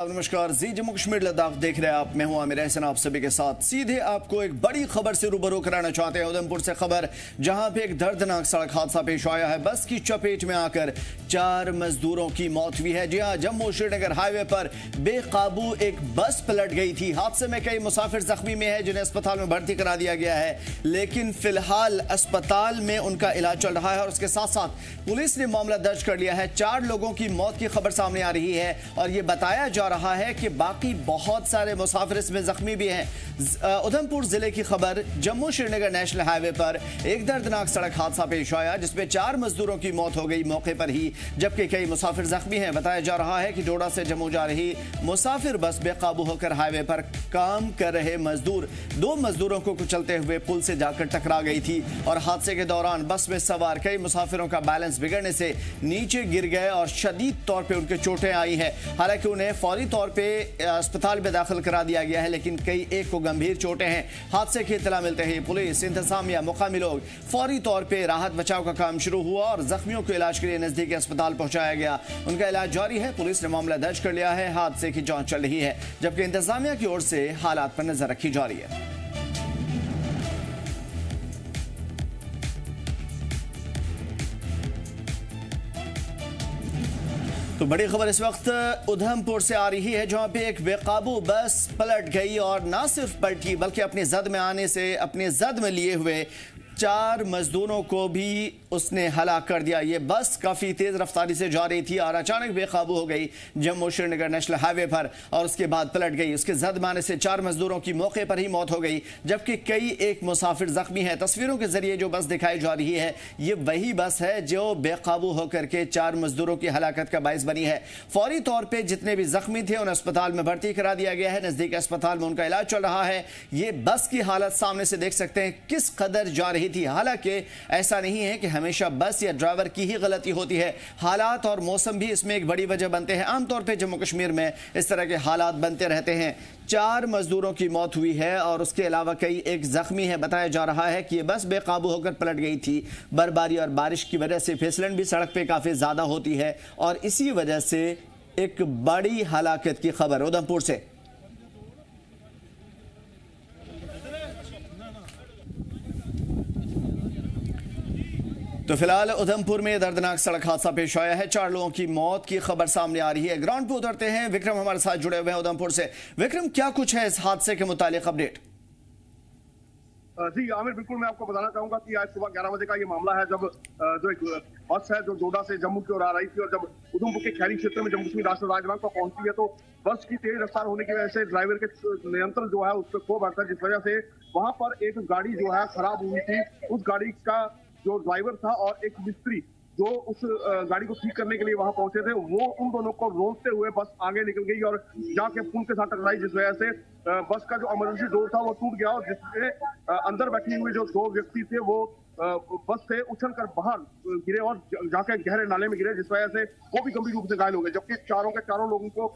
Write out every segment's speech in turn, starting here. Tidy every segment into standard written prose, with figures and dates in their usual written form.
नमस्कार जी, जम्मू कश्मीर लद्दाख देख रहे हैं आप। मैं हूं आमिर एहसन, आप सभी के साथ सीधे आपको एक बड़ी खबर से रूबरू कराना चाहते हैं। उधमपुर से खबर, जहां पे एक दर्दनाक सड़क हादसा पेश आया है। बस की चपेट में आकर 4 मजदूरों की मौत हुई है। जी हां, जम्मू श्रीनगर हाईवे पर बेकाबू एक बस पलट गई थी। हादसे में कई मुसाफिर जख्मी में है, जिन्हें अस्पताल में भर्ती करा दिया गया है, लेकिन फिलहाल अस्पताल में उनका इलाज चल रहा है। और उसके साथ साथ पुलिस ने मामला दर्ज कर लिया है। 4 लोगों की मौत की खबर सामने आ रही है और ये बताया जा रहा है कि बाकी बहुत सारे मुसाफिर इसमें जख्मी भी हैं। उधमपुर जिले की खबर, जम्मू श्रीनगर नेशनल हाईवे पर एक दर्दनाक सड़क हादसा पेश आया, जिसमें 4 मजदूरों की मौत हो गई मौके पर ही, जबकि कई मुसाफिर जख्मी हैं। बताया जा रहा है कि डोडा से जम्मू जा रही मुसाफिर बस बेकाबू होकर हाईवे पर काम कर रहे 2 मजदूरों को कुचलते हुए पुल से जाकर टकरा गई थी। और हादसे के दौरान बस में सवार कई मुसाफिरों का बैलेंस बिगड़ने से नीचे गिर गए और शदीद तौर पर उनके चोटें आई हैं। हालांकि उन्हें फौरी तौर पे अस्पताल में दाखिल करा दिया गया है, लेकिन एक को गंभीर चोटें हैं। हादसे की इत्तला मिलते ही पुलिस, इंतजामिया, मुकामी लोग फौरी तौर पे राहत बचाव का काम शुरू हुआ और जख्मियों को इलाज के लिए नजदीकी अस्पताल पहुंचाया गया। उनका इलाज जारी है। पुलिस ने मामला दर्ज कर लिया है। हादसे की जांच चल रही है, जबकि इंतजामिया की ओर से हालात पर नजर रखी जा रही है। तो बड़ी खबर इस वक्त उधमपुर से आ रही है, जहां पे एक बेकाबू बस पलट गई और ना सिर्फ पलटी बल्कि अपनी जद में लिए हुए 4 मजदूरों को भी उसने हलाक कर दिया। ये बस काफ़ी तेज़ रफ्तारी से जा रही थी और अचानक बेकाबू हो गई जम्मू श्रीनगर नेशनल हाईवे पर और उसके बाद पलट गई। उसके जद में आने से 4 मजदूरों की मौके पर ही मौत हो गई, जबकि एक मुसाफिर जख्मी है। तस्वीरों के जरिए जो बस दिखाई जा रही है, ये वही बस है जो बेकाबू होकर के 4 मजदूरों की हलाकत का बायस बनी है। फौरी तौर पर जितने भी जख्मी थे उन्हें अस्पताल में भर्ती करा दिया गया है। नज़दीक अस्पताल में उनका इलाज चल रहा है। ये बस की हालत सामने से देख सकते हैं किस कदर जा रही थी। हालांकि ऐसा नहीं है कि हमेशा बस या ड्राइवर की ही गलती होती है, हालात और मौसम भी इसमें एक बड़ी वजह बनते हैं। आमतौर पे जम्मू कश्मीर में इस तरह के हालात बनते रहते हैं। 4 मजदूरों की मौत हुई है और उसके अलावा एक जख्मी है। बताया जा रहा है कि यह बस बेकाबू होकर पलट गई थी। बर्फबारी और बारिश की वजह से फिसलन भी सड़क पे काफी ज्यादा होती है और इसी वजह से एक बड़ी हलाकत की खबर उधमपुर से। तो फिलहाल उधमपुर में दर्दनाक सड़क हादसा पेश आया है। 4 लोगों की मौत की खबर सामने आ रही है। ग्राउंड पे उतरते हैं, विक्रम हमारे साथ जुड़े हुए हैं उधमपुर से। विक्रम, क्या कुछ है इस हादसे के मुतालिक अपडेट? जी आमिर, बिल्कुल मैं आपको बताना चाहूंगा कि आज सुबह 11 बजे का ये मामला है, जब जो एक बस है जो डोडा से जम्मू की ओर आ रही थी और जब उधमपुर के खैरी क्षेत्र में जम्मू कश्मीर राष्ट्रीय राजमार्ग पर पहुंचती है, तो बस की तेज रफ्तार होने की वजह से ड्राइवर के नियंत्रण जो है उस पर खो बैठता है, जिस वजह से वहां पर एक गाड़ी जो है खराब हुई थी। उस गाड़ी का जो ड्राइवर था और एक मिस्त्री जो उस गाड़ी को ठीक करने के लिए वहां पहुंचे थे, वो उन दोनों को रोकते हुए बस आगे निकल गई और जाके पुल के साथ टकराई, जिस वजह से बस का जो इमरजेंसी डोर था वो टूट गया और जिससे अंदर बैठे हुए जो 2 व्यक्ति थे वो बस से उछल कर बाहर गिरे और जाके गहरे नाले में गिरे, जिस वजह से वो भी गंभीर रूप से घायल हो गए। जबकि चारों के चारों लोगों को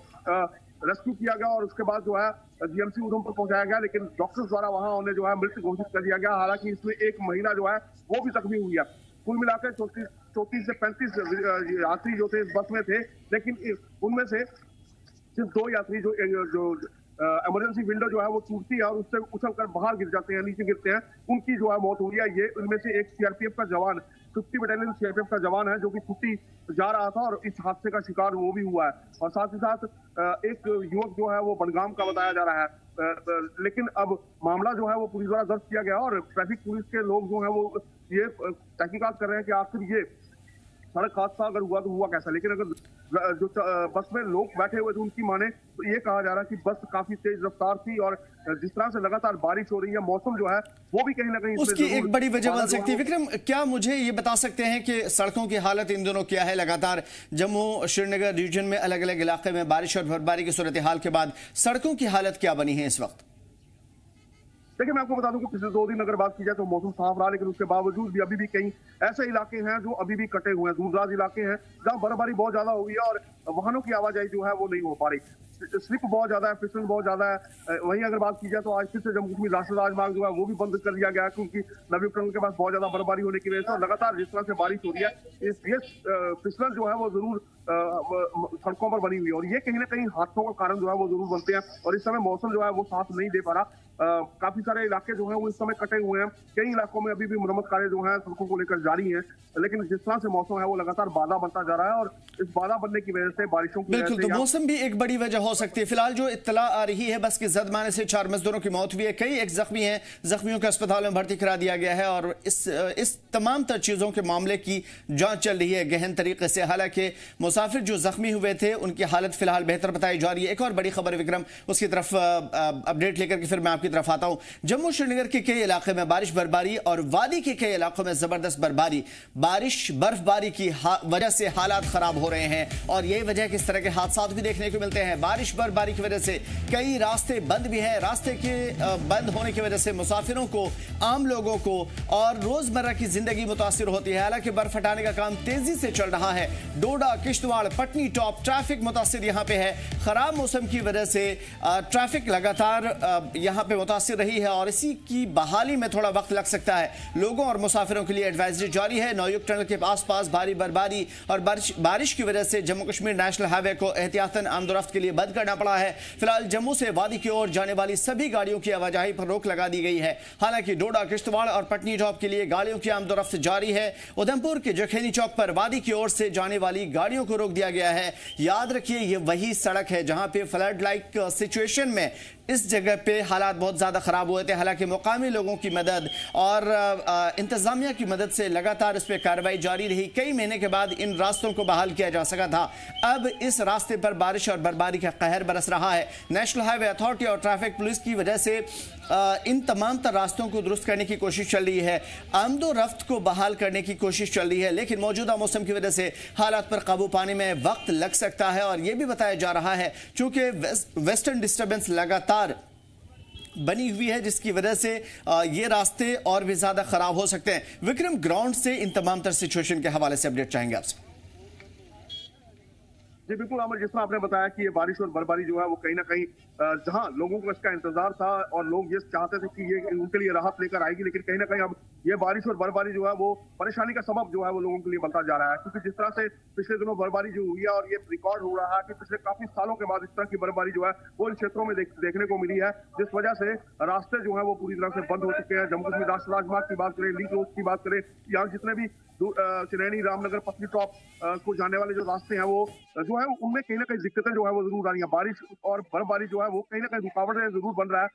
रेस्क्यू किया गया और उसके बाद जो है जीएमसी उधमपुर पहुंचाया गया, लेकिन डॉक्टर्स द्वारा वहां उन्हें जो है मृत घोषित कर दिया गया। हालांकि इसमें एक महिला जो है वो भी जख्मी हुई है। कुल मिलाकर 34 से 35 यात्री जो थे इस बस में थे, लेकिन उनमें से सिर्फ 2 यात्री जो इमरजेंसी विंडो जो है वो टूटती है और उससे उछलकर बाहर गिर जाते हैं, नीचे गिरते हैं, उनकी जो है मौत हुई है। ये उनमें से एक सीआरपीएफ का जवान, 50 बटालियन सीआरपीएफ का जवान है, जो कि छुट्टी जा रहा था और इस हादसे का शिकार वो भी हुआ है। और साथ ही साथ एक युवक जो है वो बनगाम का बताया जा रहा है। लेकिन अब मामला जो है वो पुलिस द्वारा दर्ज किया गया और ट्रैफिक पुलिस के लोग जो है वो ये तहकीकात कर रहे हैं कि आखिर ये सड़क हादसा अगर हुआ तो हुआ कैसा। लेकिन अगर जो बस में लोग बैठे हुए थे उनकी माने तो ये कहा जा रहा है कि बस काफी तेज रफ्तार थी और जिस तरह से लगातार बारिश हो रही है, मौसम जो है वो भी कहीं ना कहीं उसकी एक बड़ी वजह बन सकती है। विक्रम, क्या मुझे ये बता सकते हैं कि सड़कों की हालत इन दिनों क्या है? लगातार जम्मू श्रीनगर रीजन में अलग अलग इलाके में बारिश और बर्फबारी की सूरत हाल के बाद सड़कों की हालत क्या बनी है इस वक्त? देखिए, मैं आपको बता दूं कि पिछले 2 दिन अगर बात की जाए तो मौसम साफ रहा, लेकिन उसके बावजूद भी अभी भी कई ऐसे इलाके हैं जो अभी भी कटे हुए हैं, दूरदराज इलाके हैं जहां बर्फबारी बहुत ज्यादा हुई है और वाहनों की आवाजाही जो है वो नहीं हो पा रही। स्लिप बहुत ज्यादा है, फिसलन बहुत ज्यादा है। वहीं अगर बात की जाए तो आज फिर से जम्मू कश्मीर राष्ट्रीय राजमार्ग जो है वो भी बंद कर दिया गया, क्योंकि नबी टनल के पास बहुत ज्यादा बर्फबारी होने की वजह से लगातार जिस तरह से बारिश हो रही है, ये फिसलन जो है वो जरूर सड़कों पर बनी हुई है, और ये कहीं ना कहीं हादसों का कारण जो है वो जरूर बनते हैं। और इस समय मौसम जो है वो साथ नहीं दे पा रहा। काफी सारे इलाके जो हैं वो इस समय कटे हुए हैं। कई इलाकों में अभी भी मरम्मत कार्य जो है सड़कों को लेकर जारी है, लेकिन जिस तरह से मौसम है वो लगातार बाधा बनता जा रहा है, और इस बाधा बनने की वजह से बारिशों की बिल्कुल, तो मौसम भी एक बड़ी वजह हो सकती है। फिलहाल जो इत्तला आ रही है, बस की जद मारने से 4 मजदूरों की मौत हुई है, कई एक जख्मी हैं, जख्मियों को अस्पताल में भर्ती करा दिया गया है, और इस तमाम तर चीजों के मामले की जांच चल रही है गहन तरीके से। हालांकि मुसाफिर जो जख्मी हुए थे उनकी हालत फिलहाल बेहतर बताई जा रही है। एक और बड़ी खबर विक्रम, उसकी तरफ अपडेट लेकर के फिर मैं आपकी तरफ आता हूं। जम्मू श्रीनगर के कई इलाके में बारिश बर्फबारी और वादी के कई इलाकों में जबरदस्त बर्फबारी, बारिश बर्फबारी की वजह से हालात खराब हो रहे हैं, और यही वजह कि इस तरह के हादसा भी देखने को मिलते हैं। बारिश बर्फबारी की वजह से कई रास्ते बंद भी हैं। रास्ते के बंद होने की वजह से मुसाफिरों को, आम लोगों को और रोजमर्रा की जिंदगी मुतासिर होती है। हालांकि बर्फ हटाने का काम तेजी से चल रहा है। डोडा, किश्तवाड़, पटनी टॉप ट्रैफिक मुतासिर यहां पे है। खराब मौसम की वजह से ट्रैफिक लगातार यहां पे मुतासिर रही है, और इसी की बहाली में थोड़ा वक्त लग सकता है। लोगों और मुसाफिरों के लिए एडवाइजरी जारी है। नौयुग टनल के आसपास भारी बर्फबारी और बारिश की वजह से जम्मू कश्मीर नेशनल हाईवे को एहतियातन आमदोरफ्त के लिए बंद करना पड़ा है। फिलहाल जम्मू से वादी की ओर जाने वाली सभी गाड़ियों की आवाजाही पर रोक लगा दी गई है। हालांकि डोडा, किश्तवाड़ और पटनी टॉप के लिए गाड़ियों की आमदोरफ्त जारी है। उधमपुर के जखेनी चौक पर वादी की ओर से जाने वाली गाड़ियों को रोक दिया गया है। याद रखिए, ये वही सड़क है जहां पे फ्लड लाइक सिचुएशन में इस जगह पे हालात बहुत ज़्यादा ख़राब हुए थे। हालांकि मुकामी लोगों की मदद और इंतज़ामिया की मदद से लगातार इस पर कार्रवाई जारी रही। कई महीने के बाद इन रास्तों को बहाल किया जा सका था। अब इस रास्ते पर बारिश और बर्फबारी का कहर बरस रहा है। नेशनल हाईवे अथॉरिटी और ट्रैफिक पुलिस की वजह से इन तमाम तर रास्तों को दुरुस्त करने की कोशिश चल रही है, आमदो रफ्त को बहाल करने की कोशिश चल रही है, लेकिन मौजूदा मौसम की वजह से हालात पर काबू पाने में वक्त लग सकता है। और यह भी बताया जा रहा है चूंकि वेस्टर्न डिस्टर्बेंस लगातार बनी हुई है, जिसकी वजह से ये रास्ते और भी ज्यादा खराब हो सकते हैं। विक्रम, ग्राउंड से इन तमाम तर सिचुएशन के हवाले से अपडेट चाहेंगे आपसे। जी बिल्कुल अमर, जिस तरह आपने बताया कि ये बारिश और बर्फबारी जो है वो कहीं ना कहीं जहां लोगों को इसका इंतजार था और लोग ये चाहते थे कि ये उनके लिए राहत लेकर आएगी, लेकिन कहीं ना कहीं अब ये बारिश और बर्फबारी जो है वो परेशानी का सबब जो है वो लोगों के लिए बनता जा रहा है। क्योंकि जिस तरह से पिछले दिनों बर्फबारी जो हुई है, और ये रिकॉर्ड हो रहा है कि पिछले काफी सालों के बाद इस तरह की बर्फबारी जो है वो इन क्षेत्रों में देखने को मिली है, जिस वजह से रास्ते जो है वो पूरी तरह से बंद हो चुके हैं। जम्मू कश्मीर राष्ट्रीय राजमार्ग की बात करें, लिंक रोड की बात करें, यहाँ जितने भी चिरैनी, रामनगर, पटनी टॉप को जाने वाले जो रास्ते हैं वो जो है उनमें कहीं ना कहीं दिक्कतें जो है वो जरूर आ रही है। बारिश और बर्फबारी जो है वो कहीं ना कहीं रुकावटें जरूर बन रहा है।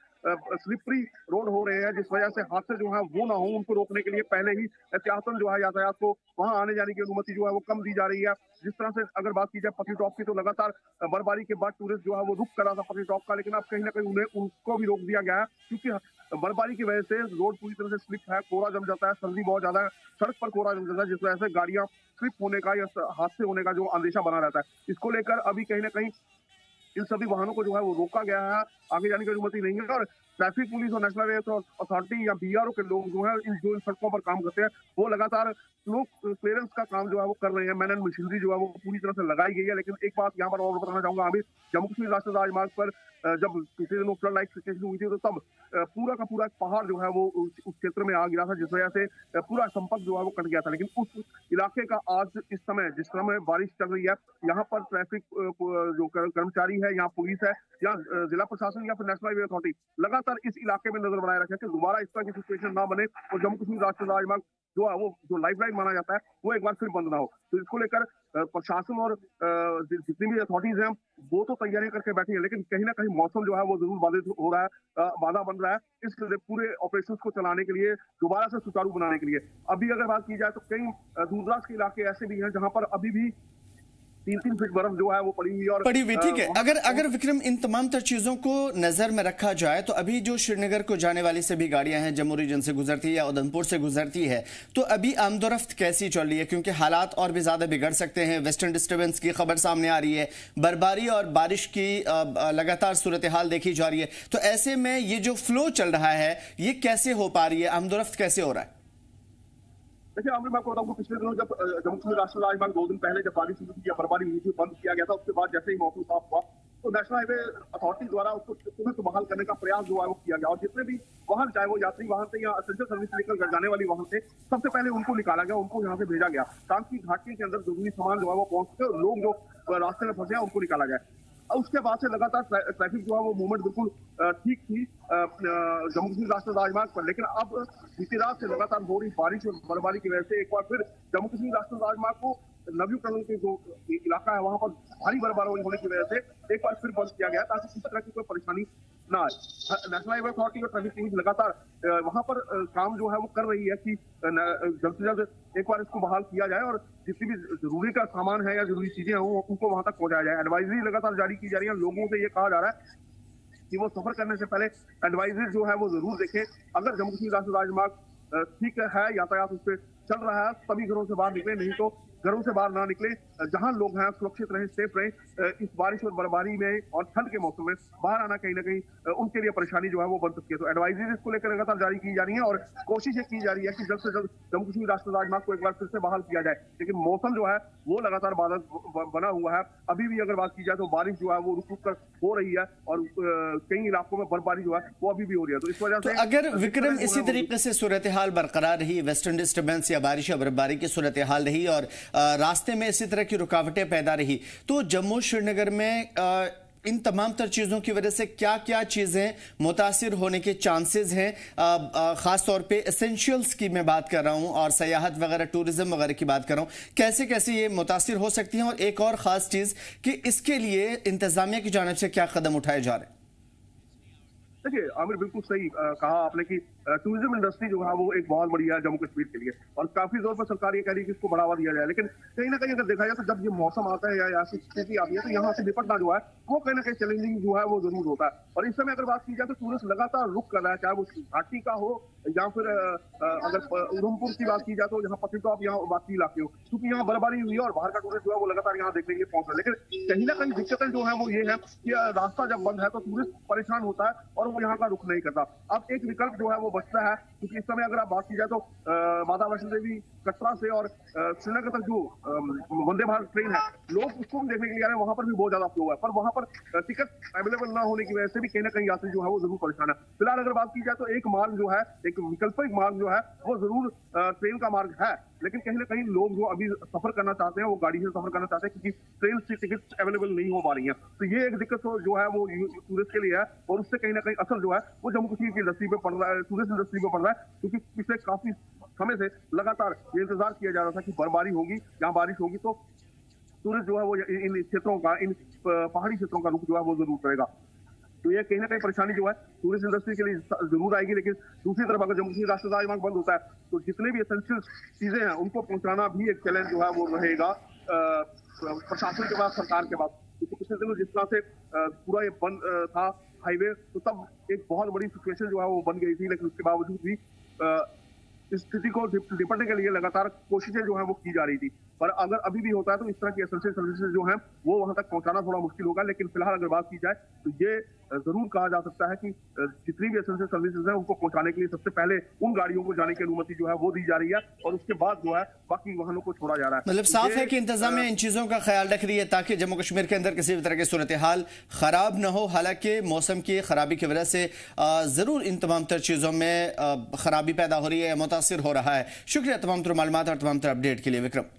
स्लिपरी रोड हो रहे हैं, जिस वजह से हादसे जो है वो ना हो, उनको रोकने के लिए पहले ही एहतियातन जो है यातायात को वहां आने जाने की अनुमति जो है वो कम दी जा रही है। जिस तरह से अगर बात की जाए पटनी टॉप की, तो लगातार बर्फबारी के बाद टूरिस्ट जो है वो रुक कर रहा था पटनी टॉप का, लेकिन अब कहीं ना कहीं उन्हें उनको भी रोक दिया गया है, क्योंकि बर्फबारी की वजह से रोड पूरी तरह से स्लिप है, कोहरा जम जाता है, सर्दी बहुत ज्यादा है, सड़क पर कोहरा जम जाता है, जिस वजह से गाड़ियां स्लिप होने का या हादसे होने का जो अंदेशा बना रहता है। इसको लेकर अभी कहीं ना कहीं इन सभी वाहनों को जो है वो रोका गया है, आगे जाने की अनुमति नहीं है। और ट्रैफिक पुलिस और नेशनल हाईवे अथॉरिटी या बीआरओ के लोग जो है इन सड़कों पर काम करते हैं, वो लगातार स्लो क्लियरेंस का काम जो है वो कर रहे हैं। मैन एंड मशीनरी जो है वो पूरी तरह से लगाई गई है। लेकिन एक बात यहाँ पर और बताना चाहूंगा, अभी जम्मू कश्मीर राष्ट्रीय राजमार्ग पर जब पिछले दिनों फ्लड लाइक सिचुएशन हुई थी, तो तब पूरा का पूरा एक पहाड़ जो है वो उस क्षेत्र में आ गिरा था, जिस वजह से पूरा संपर्क जो है वो कट गया था। लेकिन उस इलाके का आज इस समय, जिस समय बारिश चल रही है, यहाँ पर ट्रैफिक जो कर्मचारी है, यहाँ पुलिस है, या जिला प्रशासन या फिर नेशनल हाईवे अथॉरिटी लगातार इस इलाके में नजर बनाए रखे कि दोबारा इस तरह की सिचुएशन ना बने और जम्मू कश्मीर राष्ट्रीय राजमार्ग जो है वो जो लाइफलाइन माना जाता है वो एक बार फिर बंद ना हो। तो इसको लेकर प्रशासन और जितनी भी अथॉरिटीज हैं वो तो तैयारियां करके बैठी है, लेकिन कहीं ना कहीं मौसम जो है वो जरूर बाधित हो रहा है, बाधा बन रहा है इस पूरे ऑपरेशन को चलाने के लिए, दोबारा से सुचारू बनाने के लिए। अभी अगर बात की जाए तो कई दूरदराज के इलाके ऐसे भी हैं जहां पर अभी भी 3-3 फीट बर्फ जो है वो पड़ी हुई और पड़ी हुई। ठीक है, अगर विक्रम इन तमाम तर चीजों को नजर में रखा जाए, तो अभी जो श्रीनगर को जाने वाली सभी गाड़ियां हैं, जम्मू रीजन से गुजरती है या उधमपुर से गुजरती है, तो अभी आमदोरफ्त कैसी चल रही है? क्योंकि हालात और भी ज्यादा बिगड़ सकते हैं। वेस्टर्न डिस्टर्बेंस की खबर सामने आ रही है, बर्फबारी और बारिश की लगातार सूरत हाल देखी जा रही है, तो ऐसे में ये जो फ्लो चल रहा है ये कैसे हो पा रही है? आमदोरफ्त कैसे हो रहा है? देखिए आमिर, मैं आपको बताऊं, पिछले दिनों जब जम्मू कश्मीर राष्ट्रीय राजमार्ग 2 दिन पहले जब बारिश हुई थी या बर्फबारी हुई थी, बंद किया गया था, उसके बाद जैसे ही मौसम साफ हुआ तो नेशनल हाईवे अथॉरिटी द्वारा उसको तुरंत बहाल करने का प्रयास जो है वो किया गया और जितने भी वाहन, चाहे वो यात्री वाहन थे या एसेंशियल सर्विस लेकर जाने वाली वाहन थे, सबसे पहले उनको निकाला गया, उनको यहाँ से भेजा गया ताकि घाटी के अंदर जरूरी सामान जो है वो पहुंच सके और लोग जो रास्ते में फंसे हैं उनको निकाला गया। और उसके बाद से लगातार ट्रैफिक जो है वो मूवमेंट बिल्कुल ठीक थी जम्मू कश्मीर राष्ट्रीय राजमार्ग पर, लेकिन अब बीती रात से लगातार हो रही बारिश और बर्फबारी की वजह से एक बार फिर जम्मू कश्मीर राष्ट्रीय राजमार्ग को नवीकरण के जो इलाका है वहां पर भारी बर्फबारी होने की वजह से एक बार फिर बंद किया गया ताकि किसी तरह की कोई परेशानी ना आए। नेशनल हाईवे अथॉरिटी और ट्रैफिक पुलिस लगातार वहां पर काम जो है वो कर रही है कि जल्द से जल्द एक बार इसको बहाल किया जाए और जितनी भी जरूरी का सामान है या जरूरी चीजें हैं उनको वहां तक पहुंचाया जाए। एडवाइजरी लगातार जारी की जा रही है, लोगों से ये कहा जा रहा है कि वो सफर करने से पहले एडवाइजरी जो है वो जरूर देखें। अगर जम्मू कश्मीर राष्ट्रीय राजमार्ग ठीक है, यातायात उस पर चल रहा है, तभी घरों से बाहर निकले, नहीं तो घरों से बाहर ना निकले। जहां लोग हैं सुरक्षित रहें, सेफ रहें। इस बारिश और बर्फबारी में और ठंड के मौसम में बाहर आना कहीं ना कहीं उनके लिए परेशानी जो है वो बन सकती है। तो एडवाइजरी इसको लेकर लगातार जारी की जा रही है और कोशिश ये की जा रही है कि जल्द से जल्द जम्मू कश्मीर राष्ट्रीय राजमार्ग को एक बार फिर से बहाल किया जाए, लेकिन मौसम जो है वो लगातार बादल बना हुआ है। अभी भी अगर बात की जाए तो बारिश जो है वो रुक रुक कर हो रही है और कई इलाकों में बर्फबारी जो है वो अभी भी हो रही है। तो इस वजह से अगर विक्रम इसी तरीके से सूरत हाल बरकरार रही, वेस्टर्न डिस्टर्बेंस या बारिश या बर्फबारी की सूरत हाल रही और रास्ते में इसी तरह की रुकावटें पैदा रही, तो जम्मू श्रीनगर में इन तमाम तर चीज़ों की वजह से क्या क्या चीज़ें मुतासिर होने के चांसेस हैं? ख़ास तौर पे एसेंशियल्स की मैं बात कर रहा हूं और सयाहत वगैरह, टूरिज्म वगैरह की बात कर रहा हूं, कैसे कैसे ये मुतासिर हो सकती हैं? और एक और ख़ास चीज़ कि इसके लिए इंतज़ामिया की जानिब से क्या कदम उठाए जा रहे हैं? देखिए आमिर, बिल्कुल सही कहा आपने कि टूरिज्म इंडस्ट्री जो है वो एक बहुत बड़ी है जम्मू कश्मीर के लिए और काफी जोर पर सरकार ये कह रही है कि इसको बढ़ावा दिया जाए, लेकिन कहीं ना कहीं अगर देखा जाए तो जब ये मौसम आता है या ऐसी स्थिति आती है तो यहाँ से निपटना जो है वो कहीं ना कहीं चैलेंजिंग जो है वो जरूर होता है। और इस समय अगर बात की जाए तो टूरिस्ट लगातार रुक कर रहा है, चाहे वो घाटी का हो या फिर अगर उधमपुर की बात की जाए तो यहाँ पत्नीटॉप यहाँ बाकी इलाके हो, क्योंकि यहाँ बर्फबारी हुई है और बाहर का टूरिस्ट जो है वो लगातार यहाँ देखने के लिए पहुंच रहा है। लेकिन कहीं ना कहीं दिक्कतें जो है वो ये है कि रास्ता जब बंद है तो टूरिस्ट परेशान होता है और वो यहाँ का रुख नहीं करता। अब एक विकल्प जो है वो बचता है, क्योंकि इस समय अगर आप बात की जाए तो माता वैष्णो देवी कटरा से और श्रीनगर तक जो वंदे भारत ट्रेन है, लोग उसको भी देखने के लिए आ रहे हैं, वहां पर भी बहुत ज्यादा फ्लो है, पर वहां पर टिकट अवेलेबल ना होने की वजह से भी कहीं ना कहीं यात्री जो है वो जरूर परेशान है। फिलहाल अगर बात की जाए तो एक मार्ग जो है, एक वैकल्पिक मार्ग जो है वो जरूर ट्रेन का मार्ग है, लेकिन कहीं ना कहीं लोग जो अभी सफर करना चाहते हैं वो गाड़ी से सफर करना चाहते हैं क्योंकि ट्रेन से टिकट अवेलेबल नहीं हो पा रही है। तो ये एक दिक्कत जो है वो टूरिस्ट के लिए है और उससे कहीं ना कहीं असर जो है वो जम्मू कश्मीर की इंडस्ट्री पे पड़ रहा है, टूरिस्ट इंडस्ट्री पे पड़ रहा है, क्योंकि पिछले काफी समय से लगातार ये इंतजार किया जा रहा था कि बर्फबारी होगी या बारिश होगी तो टूरिस्ट जो है वो इन क्षेत्रों का, इन पहाड़ी क्षेत्रों का रुख जो है वो जरूर करेगा। तो ये कहीं ना कहीं परेशानी जो है टूरिस्ट इंडस्ट्री के लिए जरूर आएगी, लेकिन दूसरी तरफ अगर जम्मू कश्मीर राष्ट्रीय राजमार्ग बंद होता है तो जितने भी एसेंशियल चीजें हैं उनको पहुंचाना भी एक चैलेंज जो है वो रहेगा प्रशासन के पास, सरकार के पास। क्योंकि पिछले दिनों जिस तरह से पूरा ये बंद था हाईवे, तो तब एक बहुत बड़ी सिचुएशन जो है वो बन गई थी, लेकिन उसके बावजूद भी इस स्थिति को निपटने के लिए लगातार कोशिशें जो है वो की जा रही थी। पर अगर अभी भी होता है तो इस तरह की एसेंशियल सर्विसेज जो हैं वो वहां तक पहुंचाना थोड़ा मुश्किल होगा। लेकिन फिलहाल अगर बात की जाए तो ये जरूर कहा जा सकता है कि जितनी भी एसेंशियल सर्विसेज हैं उनको पहुंचाने के लिए सबसे पहले उन गाड़ियों को जाने की अनुमति जो है वो दी जा रही है और उसके बाद जो है बाकी वाहनों को छोड़ा जा रहा है। मतलब साफ है कि इंतजामिया इन चीजों का ख्याल रख रही है ताकि जम्मू कश्मीर के अंदर किसी भी तरह की सूरत हाल खराब न हो। हालांकि मौसम की खराबी की वजह से जरूर इन तमाम तर चीजों में खराबी पैदा हो रही है, मुतासिर हो रहा है। शुक्रिया तमाम तर मालूमात और तमाम तर अपडेट के लिए विक्रम।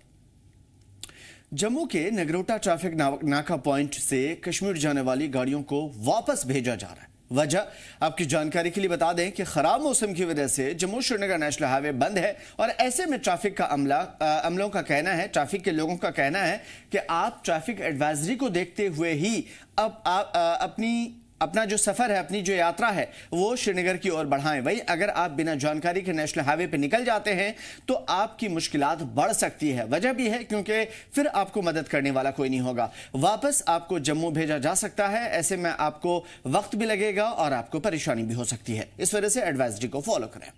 जम्मू के नगरोटा ट्रैफिक नाका पॉइंट से कश्मीर जाने वाली गाड़ियों को वापस भेजा जा रहा है। वजह आपकी जानकारी के लिए बता दें कि खराब मौसम की वजह से जम्मू श्रीनगर नेशनल हाईवे बंद है और ऐसे में ट्रैफिक का अमलों का कहना है, ट्रैफिक के लोगों का कहना है कि आप ट्रैफिक एडवाइजरी को देखते हुए ही अब अपना जो सफर है, अपनी जो यात्रा है वो श्रीनगर की ओर बढ़ाएं। वही अगर आप बिना जानकारी के नेशनल हाईवे पे निकल जाते हैं तो आपकी मुश्किलात बढ़ सकती है। वजह भी है क्योंकि फिर आपको मदद करने वाला कोई नहीं होगा। वापस आपको जम्मू भेजा जा सकता है, ऐसे में आपको वक्त भी लगेगा और आपको परेशानी भी हो सकती है। इस वजह से एडवाइजरी को फॉलो करें।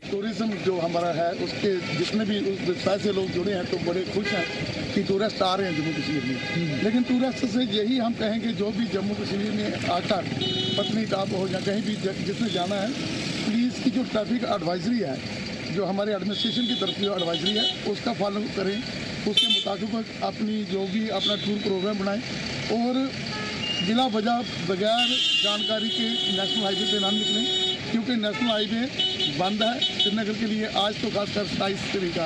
टूरिज्म जो हमारा है उसके जितने भी उस व्यवसाय से लोग जुड़े हैं तो बड़े खुश हैं कि टूरिस्ट आ रहे हैं जम्मू कश्मीर में। लेकिन टूरिस्ट से यही हम कहेंगे जो भी जम्मू कश्मीर में आकर पत्नीटॉप हो या कहीं भी जिसने जाना है, प्लीज़ की जो ट्रैफिक एडवाइजरी है जो हमारे एडमिनिस्ट्रेशन की तरफ से एडवाइजरी है उसका फॉलो करें, उसके मुताबिक अपनी जो भी अपना टूर प्रोग्राम बनाएं और बिला वजह बगैर जानकारी के नेशनल हाईवे पे ना निकलें, क्योंकि नेशनल हाईवे बंद है श्रीनगर के लिए। आज तो खासकर 27 तारीख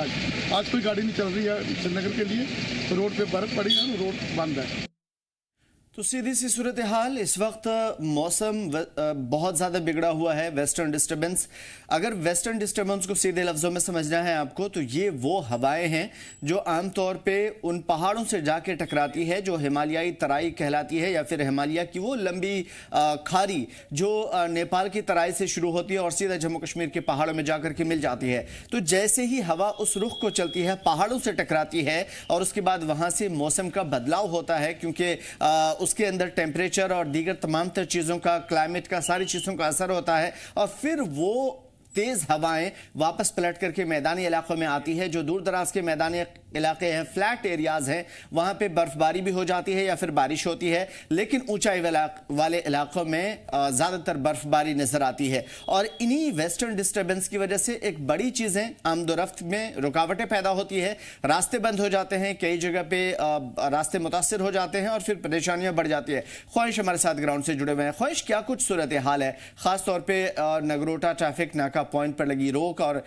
आज कोई गाड़ी नहीं चल रही है श्रीनगर के लिए, रोड पे बर्फ पड़ी है, रोड बंद है। तो सीधी सी सूरत हाल इस वक्त मौसम बहुत ज़्यादा बिगड़ा हुआ है। वेस्टर्न डिस्टर्बेंस, अगर वेस्टर्न डिस्टर्बेंस को सीधे लफ्ज़ों में समझना है आपको तो ये वो हवाएं हैं जो आमतौर पे उन पहाड़ों से जाके टकराती है जो हिमालयाई तराई कहलाती है, या फिर हिमालय की वो लंबी खाड़ी जो नेपाल की तराई से शुरू होती है और सीधा जम्मू कश्मीर के पहाड़ों में जाकर के मिल जाती है। तो जैसे ही हवा उस रुख को चलती है, पहाड़ों से टकराती है और उसके बाद वहाँ से मौसम का बदलाव होता है, क्योंकि उसके अंदर टेम्परेचर और दीगर तमाम तर चीज़ों का, क्लाइमेट का, सारी चीज़ों का असर होता है और फिर वो तेज हवाएं वापस पलट करके मैदानी इलाकों में आती है। जो दूर दराज के मैदानी इलाके हैं, फ्लैट एरियाज हैं, वहां पे बर्फबारी भी हो जाती है या फिर बारिश होती है, लेकिन ऊंचाई वाले इलाकों में ज्यादातर बर्फबारी नजर आती है। और इन्हीं वेस्टर्न डिस्टर्बेंस की वजह से एक बड़ी चीजें आमदोरफ्त में रुकावटें पैदा होती है, रास्ते बंद हो जाते हैं, कई जगह पे रास्ते मुतासिर हो जाते हैं और फिर परेशानियां बढ़ जाती है। ख्वाहिश हमारे साथ ग्राउंड से जुड़े हुए हैं। ख्वाहिश, क्या कुछ सूरत हाल है, खासतौर पर नगरोटा ट्रैफिक नाका पॉइंट पर लगी रोक और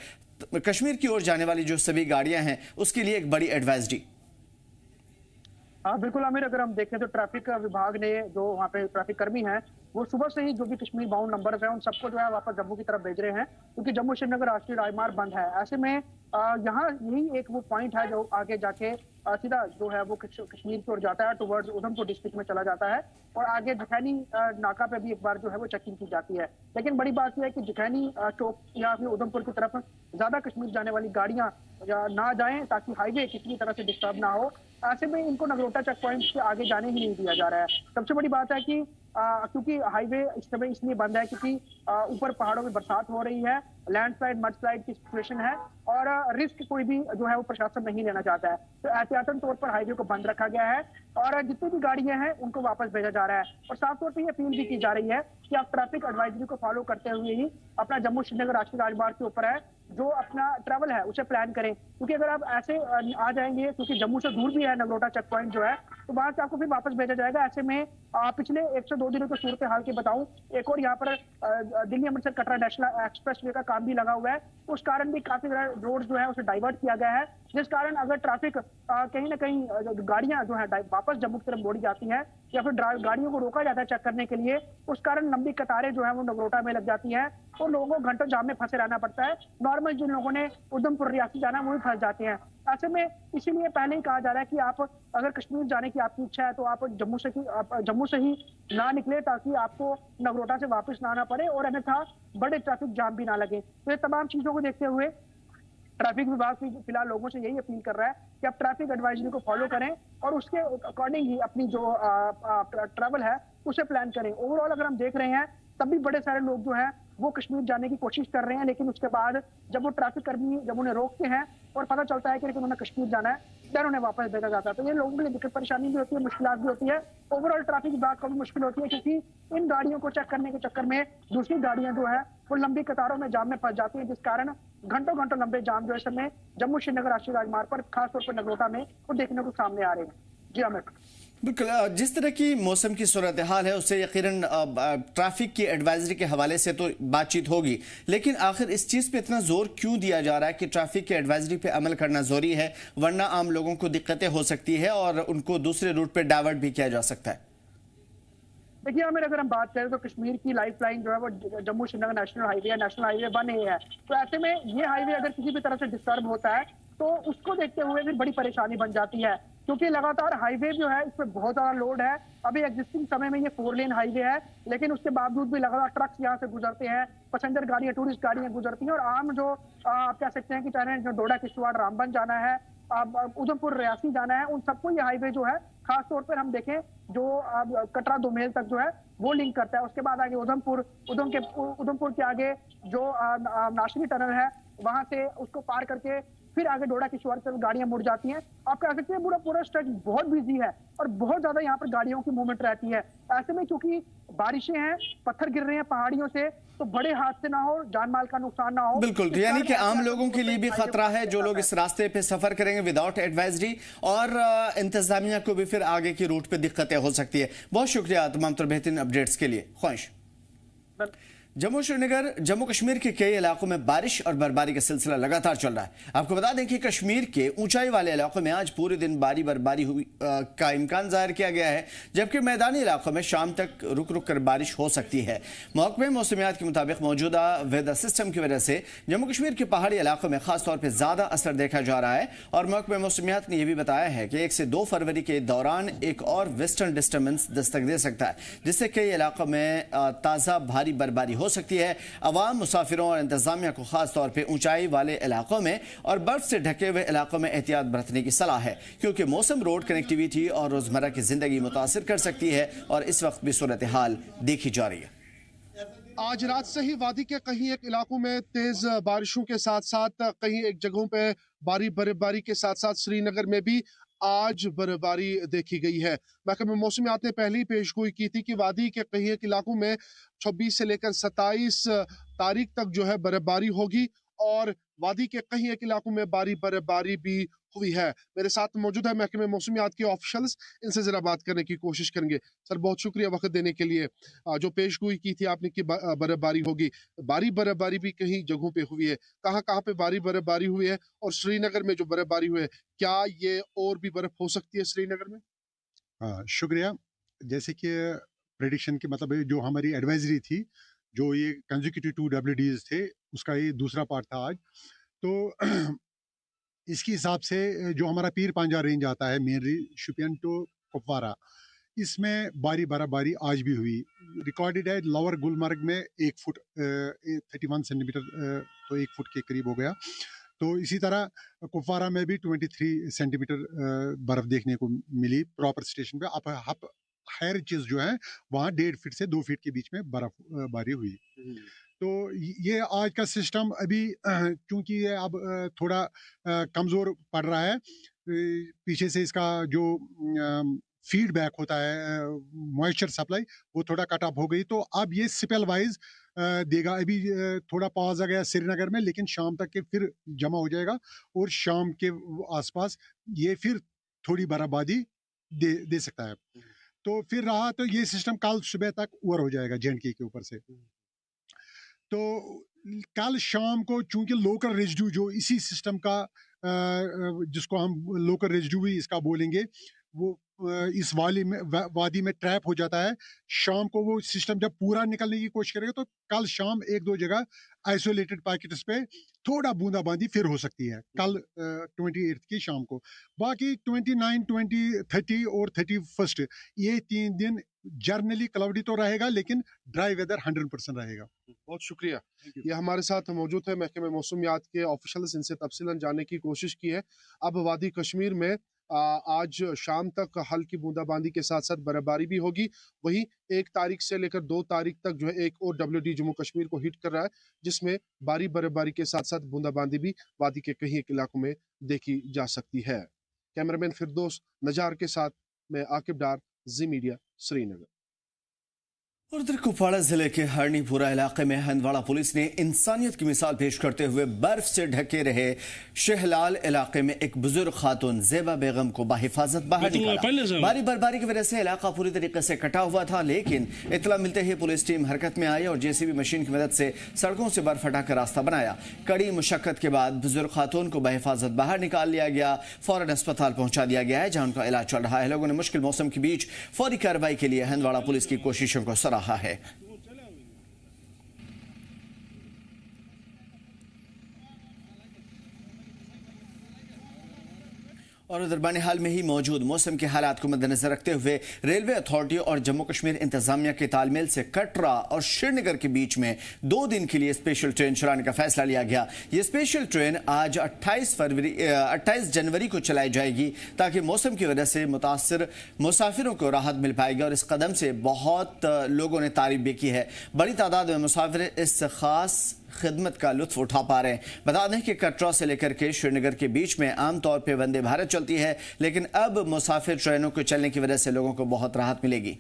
कश्मीर की ओर जाने वाली जो सभी गाड़ियां हैं उसके लिए एक बड़ी एडवाइजरी? हाँ बिल्कुल आमिर, अगर हम देखें तो ट्रैफिक विभाग ने जो वहाँ पे ट्रैफिक कर्मी हैं वो सुबह से ही जो भी कश्मीर बाउंड नंबर्स हैं उन सबको जो है वापस जम्मू की तरफ भेज रहे हैं, क्योंकि जम्मू श्रीनगर राष्ट्रीय राजमार्ग बंद है। ऐसे में यहाँ यही एक वो पॉइंट है जो आगे जाके सीधा जो है वो कश्मीर की ओर जाता है, टुवर्ड्स उधमपुर डिस्ट्रिक्ट में चला जाता है और आगे जखैनी नाका पे भी एक बार जो है वो चेकिंग की जाती है। लेकिन बड़ी बात यह है कि जखैनी चौक या फिर उधमपुर की तरफ ज्यादा कश्मीर जाने वाली गाड़ियां ना जाएं ताकि हाईवे किसी तरह से डिस्टर्ब ना हो। ऐसे में इनको नगरोटा चेक पॉइंट से आगे जाने ही नहीं दिया जा रहा है। सबसे बड़ी बात है कि क्योंकि हाईवे इस समय इसलिए बंद है क्योंकि ऊपर पहाड़ों में बरसात हो रही है, लैंडस्लाइड मडस्लाइड की सिचुएशन है और रिस्क कोई भी जो है वो प्रशासन नहीं लेना चाहता है, तो एहतियातन तौर पर हाईवे को बंद रखा गया है और जितनी भी गाड़ियां हैं उनको वापस भेजा जा रहा है। और साफ तौर पर यह अपील भी की जा रही है कि आप ट्रैफिक एडवाइजरी को फॉलो करते हुए ही अपना जम्मू श्रीनगर राष्ट्रीय राजमार्ग के ऊपर है जो अपना ट्रैवल है उसे प्लान करें, क्योंकि अगर आप ऐसे आ जाएंगे, क्योंकि जम्मू से दूर भी है नगरोटा चेक पॉइंट जो है, तो वहां से आपको फिर वापस भेजा जाएगा। ऐसे में पिछले 1 से 2 दिनों की सूरत हाल की बताऊं, एक और यहाँ पर Delhi Amritsar Katra national express way का काम भी लगा हुआ है, उस कारण भी काफी रोड जो है उसे डाइवर्ट किया गया है, जिस कारण अगर ट्रैफिक कहीं ना कहीं गाड़ियां जो है वापस जम्मू की तरफ मोड़ी जाती है या फिर गाड़ियों को रोका जाता है चेक करने के लिए, उस कारण लंबी कतारें जो है वो नगरोटा में लग जाती है और लोगों को घंटों जाम में फंसे रहना पड़ता है। नॉर्मल जिन लोगों ने उधमपुर रियासी जाना है वो भी फंस जाते हैं। ऐसे में इसीलिए पहले ही कहा जा रहा है कि आप अगर कश्मीर जाने की आपकी इच्छा है तो आप जम्मू से ही ना निकले ताकि आपको नगरोटा से वापस ना आना पड़े और अन्यथा बड़े ट्रैफिक जाम भी ना लगे। तो ये तमाम चीजों को देखते हुए ट्रैफिक विभाग फिलहाल लोगों से यही अपील कर रहा है कि आप ट्रैफिक एडवाइजरी को फॉलो करें और उसके अकॉर्डिंग ही अपनी जो ट्रैवल है उसे प्लान करें। ओवरऑल अगर हम देख रहे हैं तब भी बड़े सारे लोग जो हैं वो कश्मीर जाने की कोशिश कर रहे हैं, लेकिन उसके बाद जब वो ट्रैफिक कर्मी जब उन्हें रोकते हैं और पता चलता है कि उन्होंने कश्मीर जाना है, देन उन्हें वापस भेजा जाता है। तो ये लोगों के लिए दिक्कत परेशानी भी होती है, मुश्किलात भी होती है, ओवरऑल ट्रैफिक विभाग को भी मुश्किल होती है, क्योंकि इन गाड़ियों को चेक करने के चक्कर में दूसरी गाड़ियां जो है वो लंबी कतारों में जाम में फंस जाती है, जिस कारण घंटों घंटों लंबे जाम जो है समय जम्मू श्रीनगर राष्ट्रीय राजमार्ग पर खासतौर पर नगरोटा में वो देखने को सामने आ रहे हैं। जी अमित, बिल्कुल, जिस तरह की मौसम की सूरत हाल है उससे यकीनन ट्रैफिक की एडवाइजरी के हवाले से तो बातचीत होगी, लेकिन आखिर इस चीज़ पे इतना जोर क्यों दिया जा रहा है कि ट्रैफिक की एडवाइजरी पे अमल करना ज़रूरी है, वरना आम लोगों को दिक्कतें हो सकती है और उनको दूसरे रूट पे डाइवर्ट भी किया जा सकता है? देखिए आमिर, अगर हम बात करें तो कश्मीर की लाइफ लाइन जो है वो जम्मू श्रीनगर नेशनल हाईवे है, नेशनल हाईवे 1A है। तो ऐसे में ये हाईवे अगर किसी भी तरह से डिस्टर्ब होता है तो उसको देखते हुए भी बड़ी परेशानी बन जाती है, क्योंकि लगातार हाईवे जो है इस पर बहुत ज्यादा लोड है। अभी एग्जिस्टिंग समय में ये 4 लेन हाईवे है, लेकिन उसके बावजूद भी लगातार ट्रक्स यहाँ से गुजरते हैं, पैसेंजर गाड़ियां, टूरिस्ट गाड़ियां गुजरती हैं और आम जो आप कह सकते हैं कि चाहे जो डोडा किश्तवाड़ रामबन जाना है, उधमपुर रियासी जाना है, उन सबको ये हाईवे जो है खास तौर पर हम देखें जो कटरा दोमेल तक जो है वो लिंक करता है। उसके बाद आगे उधमपुर के आगे जो नाशनी टनल है वहां से उसको पार करके फिर आगे डोडा किश्तवाड़ तरफ गाड़ियां मुड़ जाती हैं। आप कह सकते हैं पूरा पूरा स्ट्रेच बहुत बिजी है और बहुत ज्यादा यहाँ पर गाड़ियों की मूवमेंट रहती है। ऐसे में क्योंकि बारिशें हैं, पत्थर गिर रहे हैं पहाड़ियों से, तो बड़े हादसे ना हो, जान माल का नुकसान ना हो। बिल्कुल, तो यानी कि आम लोगों के लिए भी खतरा है जो लोग इस रास्ते पे सफर करेंगे विदाउट एडवाइजरी, और इंतजामिया को भी फिर आगे की रूट पे दिक्कतें हो सकती है। बहुत शुक्रिया तमाम तर बेहतरीन अपडेट्स के लिए। ख्वाहिश। जम्मू श्रीनगर जम्मू कश्मीर के कई इलाकों में बारिश और बर्फबारी का सिलसिला लगातार चल रहा है। आपको बता दें कि कश्मीर के ऊंचाई वाले इलाकों में आज पूरे दिन बर्फबारी हुई का इम्कान जाहिर किया गया है, जबकि मैदानी इलाकों में शाम तक रुक रुक कर बारिश हो सकती है। महकमे मौसमियात के मुताबिक मौजूदा वेदर सिस्टम की वजह से जम्मू कश्मीर के पहाड़ी इलाकों में खासतौर पर ज्यादा असर देखा जा रहा है, और महकमे मौसमियात ने यह भी बताया है कि 1 से 2 फरवरी के दौरान एक और वेस्टर्न डिस्टर्बेंस दस्तक दे सकता है, जिससे कई इलाकों में ताज़ा भारी बर्फबारी हो सकती है। अवाम, मुसाफिरों और इंतजामिया को खास तौर पे ऊंचाई वाले इलाकों में और बर्फ से ढके हुए इलाकों में एहतियात बरतने की सलाह है, क्योंकि मौसम रोड कनेक्टिविटी और रोजमर्रा की जिंदगी मुतासिर कर सकती है, और इस वक्त भी सूरत हाल देखी जा रही है। आज रात से ही वादी के कहीं एक इलाकों में तेज बारिशों के साथ साथ कहीं एक जगहों पे भारी बर्फबारी के साथ साथ श्रीनगर में भी आज बर्फबारी देखी गई है। महकमे मौसमियात ने पहले ही पेशगोई की थी कि वादी के कई एक इलाकों में 26 से लेकर 27 तारीख तक जो है बर्फबारी होगी, और वादी के कहीं एक इलाकों में भारी बर्फबारी भी हुई है। मेरे साथ मौजूद है महकमे मौसमियात के ऑफिशियल्स, इनसे जरा बात करने की कोशिश करेंगे। सर, बहुत शुक्रिया वक्त देने के लिए। जो पेशगोई की थी आपने कि बर्फबारी होगी, भारी बर्फबारी भी कहीं जगहों पे हुई है, कहाँ कहाँ पे भारी बर्फबारी हुई है, और श्रीनगर में जो बर्फबारी हुई है, क्या ये और भी बर्फ हो सकती है श्रीनगर में? शुक्रिया। जैसे कि प्रेडिक्शन के मतलब जो हमारी एडवाइजरी थी, जो ये कंसेक्यूटिव 2 WDs थे, उसका ये दूसरा पार्ट था आज। तो इसके हिसाब से जो हमारा पीर पांजा रेंज आता है मेनली शुपियन टू कुपवारा, इसमें भारी बर्फबारी आज भी हुई। रिकॉर्डेड है लोअर गुलमर्ग में 1 फुट 31 सेंटीमीटर, तो 1 फुट के करीब हो गया। तो इसी तरह कुपवारा में भी 23 सेंटीमीटर बर्फ देखने को मिली प्रॉपर स्टेशन पे। अब हायर चीज जो है वहाँ 1.5 फीट से 2 फीट के बीच में बर्फबारी हुई। तो ये आज का सिस्टम अभी चूंकि ये अब थोड़ा कमज़ोर पड़ रहा है, पीछे से इसका जो फीडबैक होता है मॉइस्चर सप्लाई, वो थोड़ा कट ऑफ हो गई। तो अब ये स्पेल वाइज देगा। अभी थोड़ा पॉज आ गया श्रीनगर में, लेकिन शाम तक के फिर जमा हो जाएगा, और शाम के आसपास ये फिर थोड़ी बर्फबारी दे सकता है। तो फिर रहा तो ये सिस्टम कल सुबह तक ओवर हो जाएगा J&K के ऊपर से। तो कल शाम को चूंकि लोकल रेजिड्यू जो इसी सिस्टम का जिसको हम लोकल रेजिड्यू भी इसका बोलेंगे, वो इस वादी में ट्रैप हो जाता है। शाम को वो सिस्टम जब पूरा निकलने की कोशिश करेगा, तो कल शाम 1-2 जगह आइसोलेटेड पैकेट्स पे थोड़ा बूंदाबांदी फिर हो सकती है कल 28 की शाम को। बाकी 29, 20, 30 और 31 ये 3 दिन जर्नली क्लाउडी तो रहेगा, लेकिन ड्राई वेदर 100% रहेगा। बहुत शुक्रिया। ये हमारे साथ मौजूद है महकमे मौसमियात के ऑफिशियल्स, इनसे तफसीलन जानने की कोशिश की है। अब वादी कश्मीर में आज शाम तक हल्की बूंदाबांदी के साथ साथ बर्फबारी भी होगी। वहीं 1 तारीख से लेकर 2 तारीख तक जो है एक और WD जम्मू कश्मीर को हिट कर रहा है, जिसमें भारी बर्फबारी के साथ साथ बूंदाबांदी भी वादी के कहीं एक इलाकों में देखी जा सकती है। कैमरामैन फिरदौस नजार के साथ मैं आकिब डार, जी मीडिया, श्रीनगर। और उधर कुपवाड़ा जिले के हरनीपुरा इलाके में हंदवाड़ा पुलिस ने इंसानियत की मिसाल पेश करते हुए बर्फ से ढके रहे शहलाल इलाके में एक बुजुर्ग खातून ज़ेबा बेगम को बाहिफाजत बाहर निकाला। भारी बर्फबारी की वजह से इलाका पूरी तरीके से कटा हुआ था, लेकिन इतला मिलते ही पुलिस टीम हरकत में आई और JCB मशीन की मदद से सड़कों से बर्फ हटाकर रास्ता बनाया। कड़ी मुशक्कत के बाद बुजुर्ग खातून को बाहिफाजत बाहर निकाल लिया गया, फौरन अस्पताल पहुंचा दिया गया है, जहां उनका इलाज चल रहा है। लोगों ने मुश्किल मौसम के बीच फौरी कार्रवाई के लिए हंदवाड़ा पुलिस की कोशिशों को सराहा है। और उधर बनिहाल में ही मौजूद मौसम के हालात को मद्देनजर रखते हुए रेलवे अथॉरिटी और जम्मू कश्मीर इंतजामिया के तालमेल से कटरा और श्रीनगर के बीच में 2 दिन के लिए स्पेशल ट्रेन चलाने का फैसला लिया गया। ये स्पेशल ट्रेन आज 28 जनवरी को चलाई जाएगी, ताकि मौसम की वजह से मुतासिर मुसाफिरों को राहत मिल पाएगी, और इस कदम से बहुत लोगों ने तारीफ भी की है। बड़ी तादाद में मुसाफिर इस खास खिदमत का लुत्फ उठा पा रहे हैं। बता दें कि कटरा से लेकर के श्रीनगर के बीच में आमतौर पर वंदे भारत चलती है, लेकिन अब मुसाफिर ट्रेनों के चलने की वजह से लोगों को बहुत राहत मिलेगी।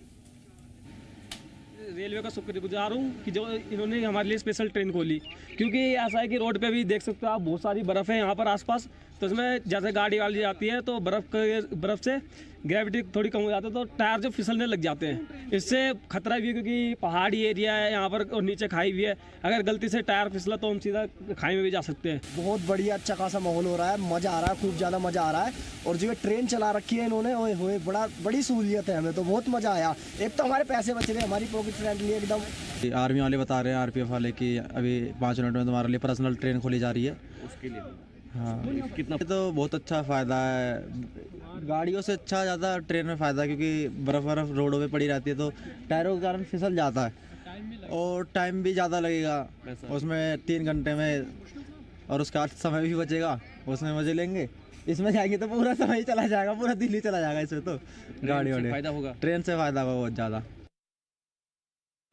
रेलवे का शुक्रगुजार हूँ कि जो इन्होंने हमारे लिए स्पेशल ट्रेन खोली, क्योंकि ऐसा है कि रोड पे भी देख सकते हो आप, बहुत सारी बर्फ़ है यहाँ पर आसपास। तो इसमें जैसे गाड़ी वाली जाती है तो बर्फ़ से ग्रेविटी थोड़ी कम हो जाती है, तो टायर जो फिसलने लग जाते हैं। इससे खतरा भी है क्योंकि पहाड़ी एरिया है यहाँ पर और नीचे खाई भी है। अगर गलती से टायर फिसला तो हम सीधा खाई में भी जा सकते हैं। बहुत बढ़िया अच्छा खासा माहौल हो रहा है, मज़ा आ रहा है, खूब ज़्यादा मज़ा आ रहा है। और जो ये ट्रेन चला रखी है इन्होंने, ओए होए बड़ी सहूलियत है, हमें तो बहुत मज़ा आया। एक तो हमारे पैसे बच रहे, हमारी पॉकेट फ्रेंडली एकदम। आर्मी वाले बता रहे हैं, आरपीएफ वाले, कि अभी 5 मिनट में तुम्हारे लिए पर्सनल ट्रेन खोली जा रही है। उसके लिए हाँ, कितना तो बहुत अच्छा फ़ायदा है। गाड़ियों से अच्छा ज़्यादा ट्रेन में फ़ायदा है, क्योंकि बर्फ़ रोडों पे पड़ी रहती है तो टायरों के कारण फिसल जाता है और टाइम भी ज़्यादा लगेगा उसमें 3 घंटे में, और उसका समय भी बचेगा, उसमें मज़े लेंगे। इसमें जाएंगे तो पूरा समय चला जाएगा, पूरा दिल्ली चला जाएगा इसमें। तो गाड़ी वाले फ़ायदा होगा, ट्रेन से फ़ायदा होगा बहुत ज़्यादा।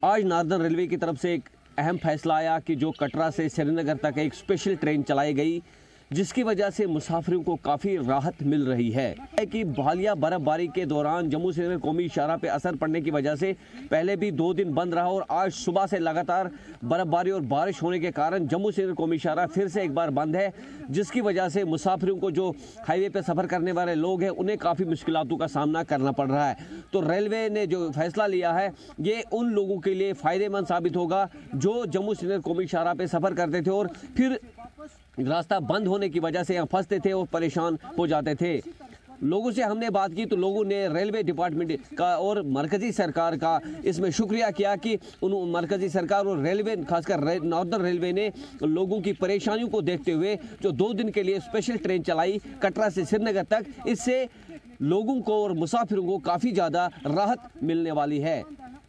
आज नार्दर्न रेलवे की तरफ से एक अहम फैसला आया कि जो कटरा से श्रीनगर तक एक स्पेशल ट्रेन चलाई गई, जिसकी वजह से मुसाफिरों को काफ़ी राहत मिल रही है कि हालिया बर्फबारी के दौरान जम्मू श्रीनगर कौमी शाहराह पे असर पड़ने की वजह से पहले भी 2 दिन बंद रहा, और आज सुबह से लगातार बर्फबारी और बारिश होने के कारण जम्मू श्रीनगर कौमी शाहराह फिर से एक बार बंद है, जिसकी वजह से मुसाफिरों को, जो हाईवे पे सफ़र करने वाले लोग हैं, उन्हें काफ़ी मुश्किलातों का सामना करना पड़ रहा है। तो रेलवे ने जो फैसला लिया है ये उन लोगों के लिए फ़ायदेमंद साबित होगा जो जम्मू श्रीनगर कौमी शाहराह पे सफ़र करते थे और फिर रास्ता बंद होने की वजह से यहाँ फंसते थे और परेशान हो जाते थे। लोगों से हमने बात की तो लोगों ने रेलवे डिपार्टमेंट का और मरकजी सरकार का इसमें शुक्रिया किया कि उन मरकजी सरकार और रेलवे, खासकर नॉर्दर्न रेलवे ने लोगों की परेशानियों को देखते हुए जो 2 दिन के लिए स्पेशल ट्रेन चलाई कटरा से श्रीनगर तक, इससे लोगों को और मुसाफिरों को काफ़ी ज़्यादा राहत मिलने वाली है।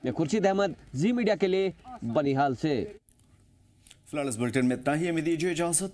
मैं खुर्शीद अहमद, जी मीडिया के लिए बनिहाल से। फिलहाल इस बुलेटिन में इतना ही, हमें दीजिए इजाज़त।